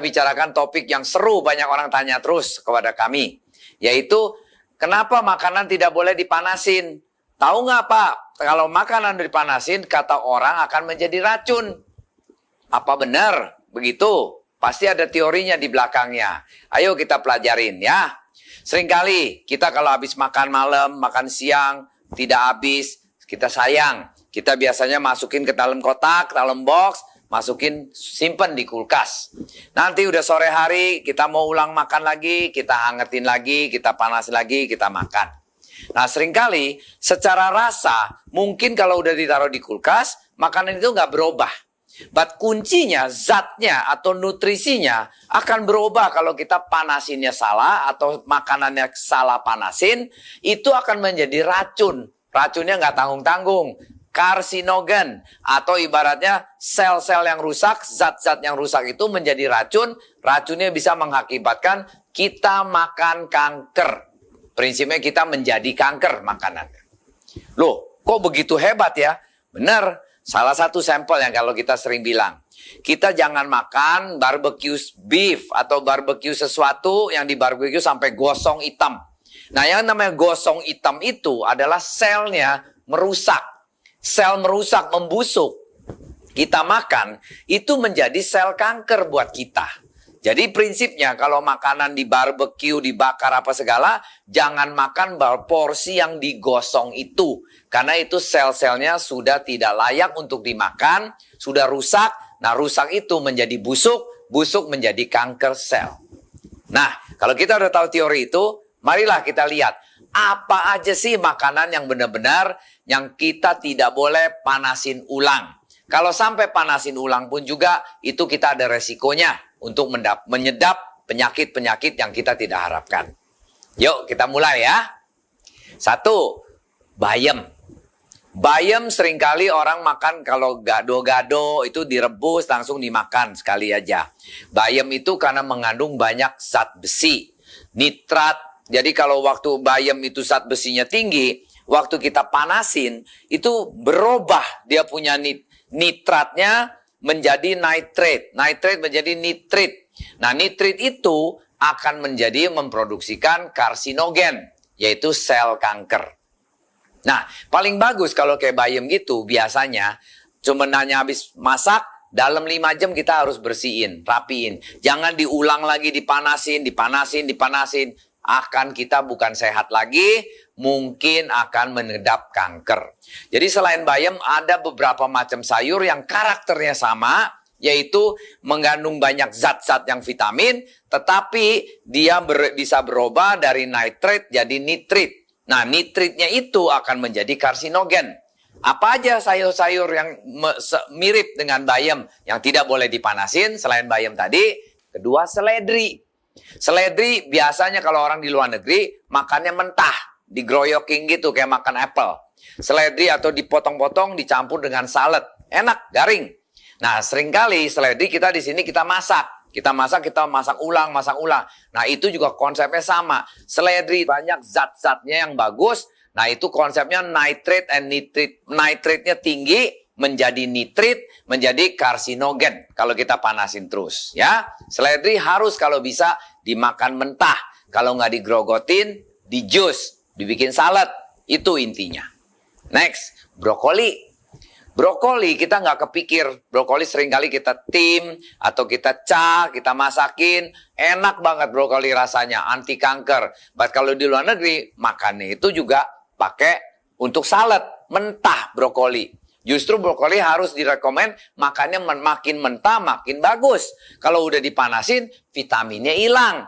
bicarakan topik yang seru, banyak orang tanya terus kepada kami, yaitu kenapa makanan tidak boleh dipanasin? Tahu nggak Pak, kalau makanan dipanasin kata orang akan menjadi racun. Apa benar begitu? Pasti ada teorinya di belakangnya. Ayo kita pelajarin ya. Seringkali kita kalau habis makan malam, makan siang, tidak habis, kita sayang. Kita biasanya masukin ke dalam kotak, dalam box, masukin, simpen di kulkas. Nanti udah sore hari, kita mau ulang makan lagi, kita hangetin lagi, kita panas lagi, kita makan. Nah seringkali secara rasa, mungkin kalau udah ditaruh di kulkas, makanan itu nggak berubah. But kuncinya, zatnya atau nutrisinya akan berubah kalau kita panasinnya salah atau makanannya salah panasin, itu akan menjadi racun. Racunnya nggak tanggung-tanggung. Karsinogen atau ibaratnya sel-sel yang rusak, zat-zat yang rusak itu menjadi racun. Racunnya bisa mengakibatkan kita makan kanker. Prinsipnya kita menjadi kanker makanannya. Loh, kok begitu hebat ya? Benar. Salah satu sampel yang kalau kita sering bilang, kita jangan makan barbecue beef atau barbecue sesuatu yang di barbecue sampai gosong hitam. Nah, yang namanya gosong hitam itu adalah selnya merusak. Sel merusak, membusuk. Kita makan, itu menjadi sel kanker buat kita. Jadi prinsipnya kalau makanan di barbecue, dibakar apa segala, jangan makan porsi yang digosong itu. Karena itu sel-selnya sudah tidak layak untuk dimakan, sudah rusak. Nah rusak itu menjadi busuk, busuk menjadi kanker sel. Nah kalau kita udah tahu teori itu, marilah kita lihat. Apa aja sih makanan yang benar-benar yang kita tidak boleh panasin ulang. Kalau sampai panasin ulang pun juga, itu kita ada resikonya untuk menyedap penyakit-penyakit yang kita tidak harapkan. Yuk kita mulai ya. 1, bayam. Bayam seringkali orang makan kalau gado-gado itu direbus langsung dimakan sekali aja. Bayam itu karena mengandung banyak zat besi, nitrat. Jadi kalau waktu bayam itu zat besinya tinggi, waktu kita panasin itu berubah dia punya nitratnya menjadi nitrate. Nitrate menjadi nitrit. Nah nitrit itu akan menjadi memproduksikan karsinogen, yaitu sel kanker. Nah paling bagus kalau kayak bayam gitu biasanya cuma hanya habis masak, dalam 5 jam kita harus bersihin, rapiin. Jangan diulang lagi dipanasin. Akan kita bukan sehat lagi, mungkin akan menedap kanker. Jadi selain bayam ada beberapa macam sayur yang karakternya sama, yaitu mengandung banyak zat-zat yang vitamin, tetapi dia bisa berubah dari nitrate jadi nitrit. Nah nitritnya itu akan menjadi karsinogen. Apa aja sayur-sayur yang mirip dengan bayam yang tidak boleh dipanasin selain bayam tadi? Kedua, seledri. Seledri biasanya kalau orang di luar negeri makannya mentah, digroyoking gitu kayak makan apple. Seledri atau dipotong-potong dicampur dengan salad, enak, garing. Nah, seringkali seledri kita di sini kita masak. Kita masak ulang. Nah, itu juga konsepnya sama. Seledri banyak zat-zatnya yang bagus. Nah, itu konsepnya nitrate and nitrit. Nitrate-nya tinggi menjadi nitrit, menjadi karsinogen kalau kita panasin terus ya. Seledri harus kalau bisa dimakan mentah, kalau nggak digrogotin, di jus, dibikin salad, itu intinya. Next, brokoli. Brokoli kita nggak kepikir, brokoli seringkali kita tim atau kita kita masakin, enak banget brokoli rasanya, anti kanker. But kalau di luar negeri makannya itu juga pakai untuk salad, mentah brokoli. Justru brokoli harus direkomend makannya makin mentah makin bagus. Kalau udah dipanasin vitaminnya hilang,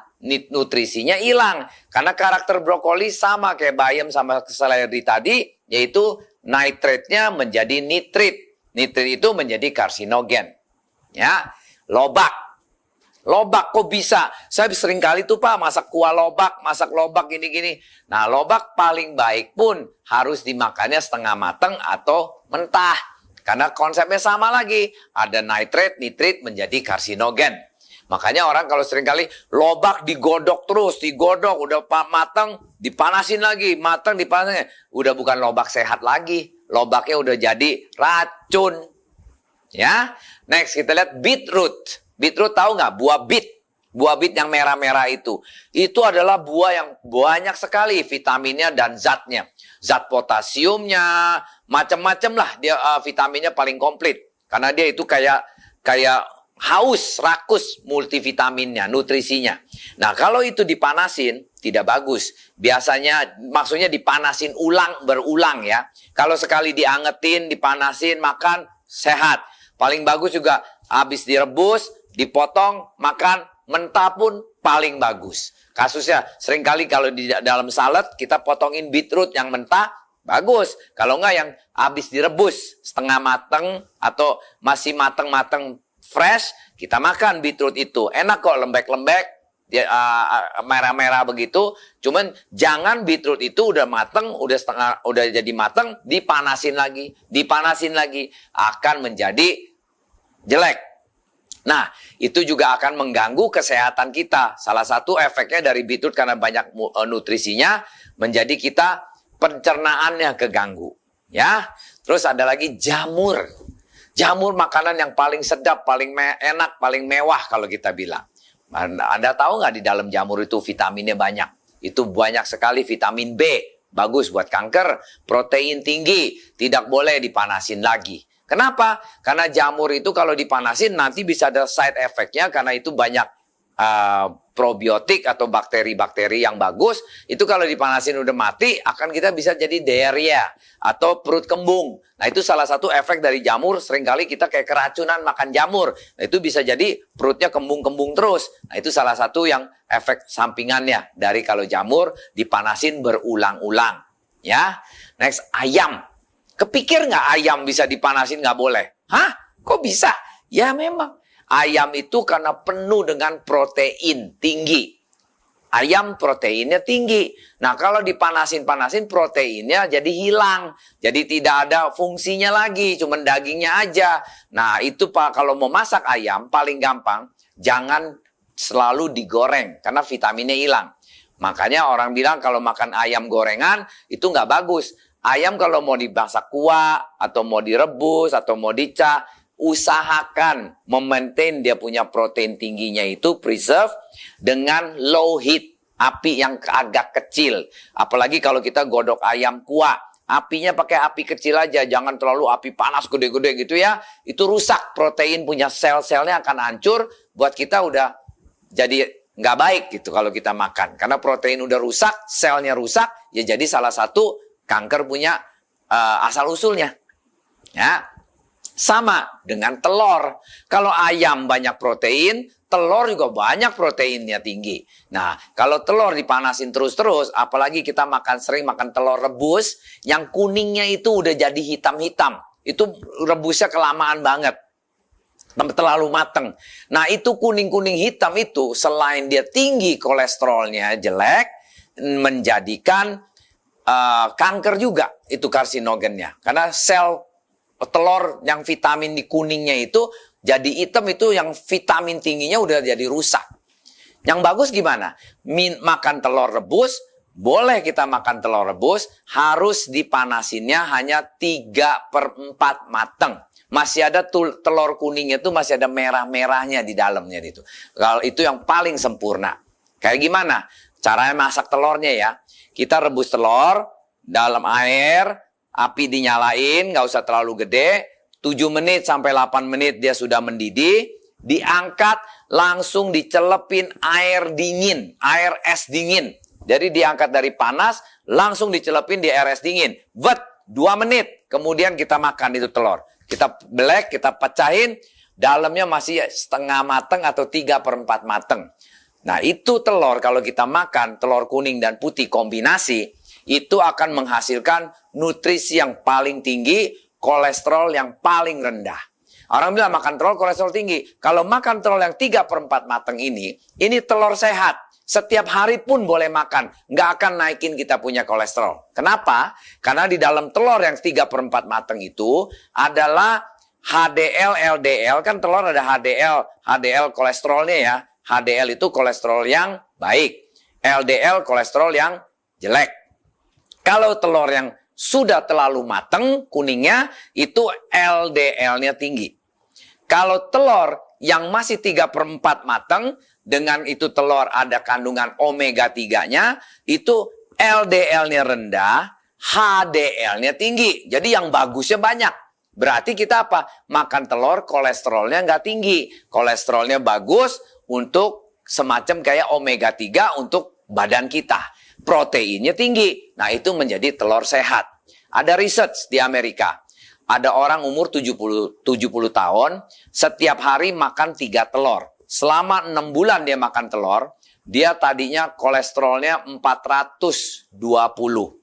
nutrisinya hilang. Karena karakter brokoli sama kayak bayam sama seledri tadi, yaitu nitrate-nya menjadi nitrit. Nitrit itu menjadi karsinogen. Ya, lobak. Lobak kok bisa? Saya sering kali tuh Pak masak kuah lobak, masak lobak gini-gini. Nah lobak paling baik pun harus dimakannya setengah matang atau mentah. Karena konsepnya sama lagi. Ada nitrate, nitrit menjadi karsinogen. Makanya orang kalau sering kali lobak digodok terus, digodok udah matang, dipanasin lagi, matang dipanasin. Udah bukan lobak sehat lagi. Lobaknya udah jadi racun. Ya. Next kita lihat beetroot. Beetroot tahu nggak? Buah beet. Buah beet yang merah-merah itu. Itu adalah buah yang banyak sekali vitaminnya dan zatnya. Zat potasiumnya, macam-macam lah. Dia vitaminnya paling komplit. Karena dia itu kayak haus, rakus multivitaminnya, nutrisinya. Nah, kalau itu dipanasin, tidak bagus. Biasanya, maksudnya dipanasin berulang ya. Kalau sekali diangetin, dipanasin, makan, sehat. Paling bagus juga, habis direbus, dipotong, makan, mentah pun paling bagus. Kasusnya, seringkali kalau di dalam salad, kita potongin beetroot yang mentah, bagus. Kalau enggak yang habis direbus, setengah mateng, atau masih mateng-mateng, fresh, kita makan beetroot itu. Enak kok, lembek-lembek, merah-merah begitu. Cuman jangan beetroot itu udah mateng, udah jadi mateng, dipanasin lagi, akan menjadi jelek. Nah, itu juga akan mengganggu kesehatan kita. Salah satu efeknya dari beetroot karena banyak nutrisinya, menjadi kita pencernaannya keganggu. Ya, terus ada lagi jamur. Jamur makanan yang paling sedap, paling enak, paling mewah kalau kita bilang. Anda tahu nggak di dalam jamur itu vitaminnya banyak? Itu banyak sekali vitamin B. Bagus buat kanker, protein tinggi, tidak boleh dipanasin lagi. Kenapa? Karena jamur itu kalau dipanasin nanti bisa ada side effect-nya karena itu banyak probiotik atau bakteri-bakteri yang bagus. Itu kalau dipanasin udah mati, akan kita bisa jadi diarrhea atau perut kembung. Nah, itu salah satu efek dari jamur. Seringkali kita kayak keracunan makan jamur. Nah, itu bisa jadi perutnya kembung-kembung terus. Nah, itu salah satu yang efek sampingannya dari kalau jamur dipanasin berulang-ulang. Ya, next, ayam. Kepikir nggak ayam bisa dipanasin nggak boleh? Hah? Kok bisa? Ya memang. Ayam itu karena penuh dengan protein tinggi. Ayam proteinnya tinggi. Nah, kalau dipanasin-panasin proteinnya jadi hilang. Jadi tidak ada fungsinya lagi, cuma dagingnya aja. Nah, itu Pak, kalau mau masak ayam paling gampang, jangan selalu digoreng karena vitaminnya hilang. Makanya orang bilang kalau makan ayam gorengan itu nggak bagus. Ayam kalau mau dimasak kuah, atau mau direbus, atau mau dicah, usahakan memaintain dia punya protein tingginya itu preserve dengan low heat, api yang agak kecil. Apalagi kalau kita godok ayam kuah, apinya pakai api kecil aja, jangan terlalu api panas gede-gede gitu ya. Itu rusak, protein punya sel-selnya akan hancur, buat kita udah jadi nggak baik gitu kalau kita makan. Karena protein udah rusak, selnya rusak, ya jadi salah satu kanker punya asal-usulnya. Ya. Sama dengan telur. Kalau ayam banyak protein, telur juga banyak proteinnya tinggi. Nah, kalau telur dipanasin terus-terus, apalagi kita sering makan telur rebus, yang kuningnya itu udah jadi hitam-hitam. Itu rebusnya kelamaan banget. Terlalu mateng. Nah, itu kuning-kuning hitam itu, selain dia tinggi kolesterolnya jelek, menjadikan kanker juga. Itu karsinogennya. Karena sel telur yang vitamin di kuningnya itu jadi hitam, itu yang vitamin tingginya udah jadi rusak. Yang bagus gimana? Makan telur rebus, boleh kita makan telur rebus, harus dipanasinnya hanya 3/4 mateng. Masih ada telur kuningnya itu masih ada merah-merahnya di dalamnya itu. Kalau itu yang paling sempurna. Kayak gimana? Caranya masak telurnya ya. Kita rebus telur dalam air, api dinyalain, nggak usah terlalu gede. 7 menit sampai 8 menit dia sudah mendidih. Diangkat, langsung dicelepin air dingin, air es dingin. Jadi diangkat dari panas, langsung dicelepin di air es dingin. 2 menit, kemudian kita makan itu telur. Kita belek, kita pecahin, dalamnya masih setengah mateng atau 3/4 mateng. Nah, itu telur kalau kita makan, telur kuning dan putih kombinasi, itu akan menghasilkan nutrisi yang paling tinggi, kolesterol yang paling rendah. Orang bilang makan telur kolesterol tinggi. Kalau makan telur yang 3/4 mateng ini telur sehat. Setiap hari pun boleh makan. Nggak akan naikin kita punya kolesterol. Kenapa? Karena di dalam telur yang 3/4 mateng itu adalah HDL, LDL. Kan telur ada HDL kolesterolnya ya. HDL itu kolesterol yang baik. LDL kolesterol yang jelek. Kalau telur yang sudah terlalu mateng kuningnya, itu LDL-nya tinggi. Kalau telur yang masih 3/4 matang, dengan itu telur ada kandungan omega 3-nya, itu LDL-nya rendah, HDL-nya tinggi. Jadi yang bagusnya banyak. Berarti kita apa? Makan telur, kolesterolnya nggak tinggi. Kolesterolnya bagus untuk semacam kayak omega 3 untuk badan kita. Proteinnya tinggi. Nah, itu menjadi telur sehat. Ada research di Amerika. Ada orang umur 70 tahun, setiap hari makan 3 telur. Selama 6 bulan dia makan telur, dia tadinya kolesterolnya 420.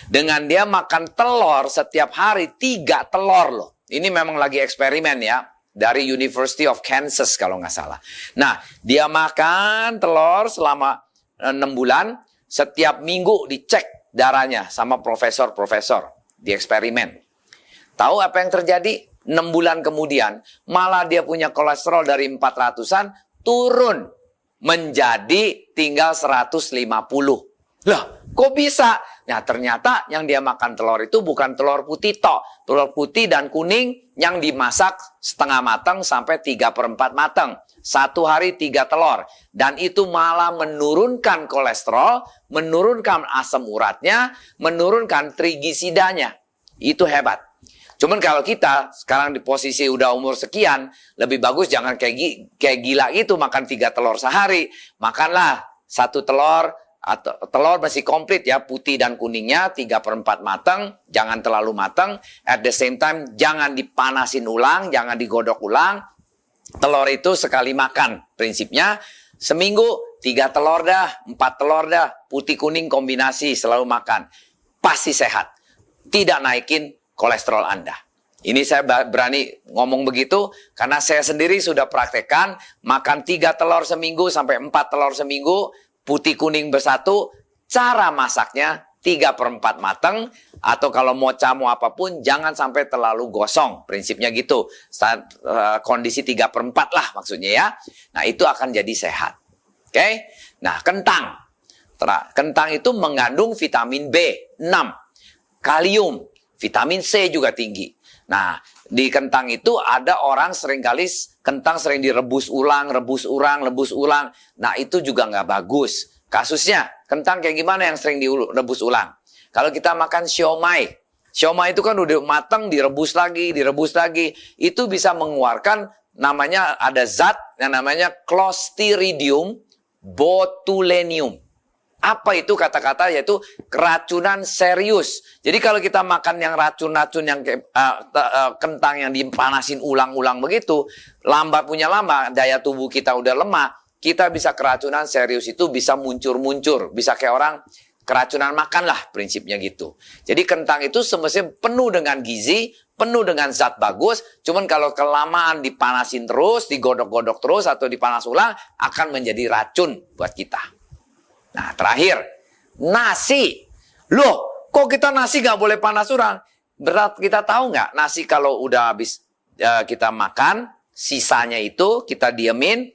Dengan dia makan telur setiap hari 3 telur loh. Ini memang lagi eksperimen ya. Dari University of Kansas kalau nggak salah. Nah, dia makan telur selama 6 bulan. Setiap minggu dicek darahnya sama profesor-profesor di eksperimen. Tahu apa yang terjadi? 6 bulan kemudian malah dia punya kolesterol dari 400-an turun menjadi tinggal 150. Lah, kok bisa? Nah, ternyata yang dia makan telur itu bukan telur putih tok. Telur putih dan kuning yang dimasak setengah matang sampai 3/4 matang. 1 hari 3 telur. Dan itu malah menurunkan kolesterol, menurunkan asam uratnya, menurunkan trigliseridanya. Itu hebat. Cuman kalau kita sekarang di posisi udah umur sekian, lebih bagus jangan kayak gila gitu makan 3 telur sehari. Makanlah 1 telur, atau telur masih komplit ya, putih dan kuningnya 3/4 matang, jangan terlalu matang. At the same time jangan dipanasin ulang, jangan digodok ulang. Telur itu sekali makan, prinsipnya seminggu 3 telur dah, 4 telur dah, putih kuning kombinasi selalu makan. Pasti sehat, tidak naikin kolesterol Anda. Ini saya berani ngomong begitu karena saya sendiri sudah praktekkan makan 3 telur seminggu sampai 4 telur seminggu. Putih kuning bersatu, cara masaknya 3/4 matang, atau kalau mau camu apapun, jangan sampai terlalu gosong. Prinsipnya gitu, kondisi 3/4 lah maksudnya ya. Nah, itu akan jadi sehat. Oke? Nah, kentang. Kentang itu mengandung vitamin B6, kalium, vitamin C juga tinggi. Nah, di kentang itu ada orang seringkali kentang sering direbus ulang, rebus ulang. Nah, itu juga nggak bagus. Kasusnya, kentang kayak gimana yang sering direbus ulang? Kalau kita makan siomay. Siomay itu kan udah matang, direbus lagi. Itu bisa mengeluarkan namanya, ada zat yang namanya Clostridium botulinum. Apa itu kata-kata? Yaitu keracunan serius. Jadi kalau kita makan yang racun-racun yang kentang yang dipanasin ulang-ulang begitu, lambat daya tubuh kita udah lemah, kita bisa keracunan serius, itu bisa muncur-muncur, bisa kayak orang keracunan makan lah, prinsipnya gitu. Jadi kentang itu semestinya penuh dengan gizi, penuh dengan zat bagus, cuman kalau kelamaan dipanasin terus, digodok-godok terus atau dipanas ulang, akan menjadi racun buat kita. Nah, terakhir, nasi. Loh, kok kita nasi nggak boleh panas ulang? Berat, kita tahu nggak? Nasi kalau udah habis kita makan, sisanya itu kita diemin,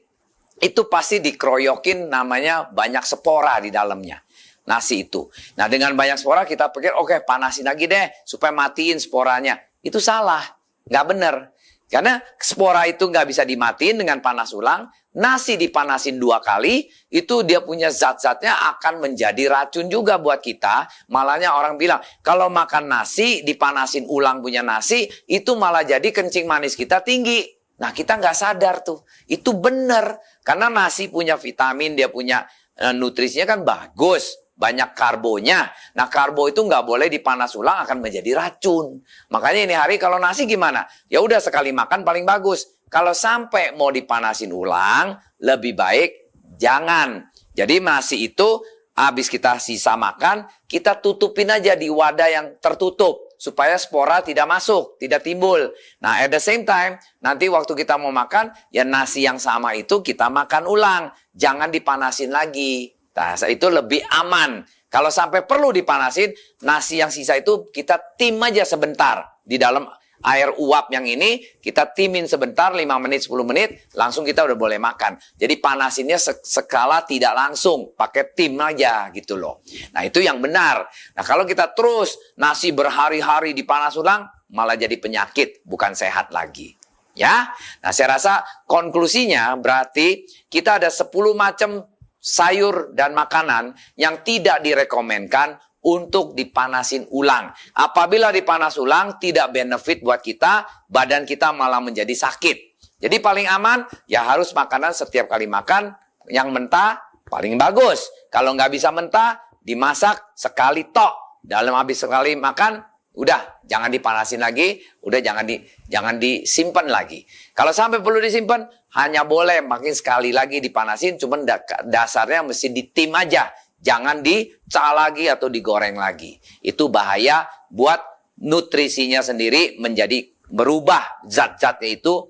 itu pasti dikeroyokin, namanya banyak spora di dalamnya. Nasi itu. Nah, dengan banyak spora kita pikir, oke, panasin lagi deh, supaya matiin sporanya. Itu salah, nggak bener. Karena spora itu nggak bisa dimatiin dengan panas ulang. Nasi dipanasin 2 kali, itu dia punya zat-zatnya akan menjadi racun juga buat kita. Malahnya orang bilang, kalau makan nasi, dipanasin ulang punya nasi, itu malah jadi kencing manis kita tinggi. Nah, kita nggak sadar tuh. Itu benar. Karena nasi punya vitamin, dia punya nutrisinya kan bagus. Banyak karbonya. Nah, karbo itu nggak boleh dipanas ulang, akan menjadi racun. Makanya ini hari kalau nasi gimana? Ya udah sekali makan paling bagus. Kalau sampai mau dipanasin ulang, lebih baik jangan. Jadi nasi itu habis kita sisa makan, kita tutupin aja di wadah yang tertutup. Supaya spora tidak masuk, tidak timbul. Nah, at the same time, nanti waktu kita mau makan, ya nasi yang sama itu kita makan ulang. Jangan dipanasin lagi. Nah, itu lebih aman. Kalau sampai perlu dipanasin, nasi yang sisa itu kita tim aja sebentar. Di dalam air uap yang ini, kita timin sebentar, 5 menit, 10 menit, langsung kita udah boleh makan. Jadi panasinnya skala tidak langsung, pakai tim aja gitu loh. Nah, itu yang benar. Nah, kalau kita terus nasi berhari-hari dipanas ulang, malah jadi penyakit, bukan sehat lagi. Ya, nah saya rasa konklusinya berarti kita ada 10 macam sayur dan makanan yang tidak direkomendkan untuk dipanasin ulang. Apabila dipanas ulang tidak benefit buat kita, badan kita malah menjadi sakit. Jadi paling aman ya harus makanan setiap kali makan yang mentah paling bagus. Kalau nggak bisa mentah, dimasak sekali tok. Dalam habis sekali makan, udah jangan dipanasin lagi, udah jangan disimpan lagi. Kalau sampai perlu disimpan, hanya boleh makin sekali lagi dipanasin, cuman dasarnya mesti ditim aja. Jangan dicah lagi atau digoreng lagi. Itu bahaya buat nutrisinya sendiri menjadi berubah, zat-zatnya itu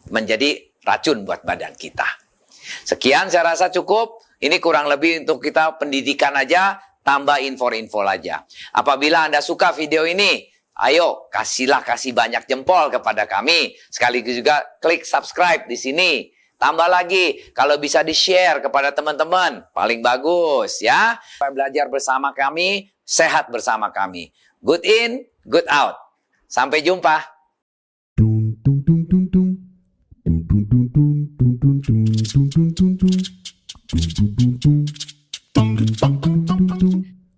menjadi racun buat badan kita. Sekian saya rasa cukup. Ini kurang lebih untuk kita pendidikan aja, tambah info-info aja. Apabila Anda suka video ini, ayo kasih banyak jempol kepada kami. Sekaligus juga klik subscribe di sini. Tambah lagi, kalau bisa di-share kepada teman-teman, paling bagus ya. Belajar bersama kami, sehat bersama kami. Good in, good out. Sampai jumpa. Dun dun dun dun dun. Dun dun dun dun dun dun dun dun dun dun dun. Dun dun dun dun.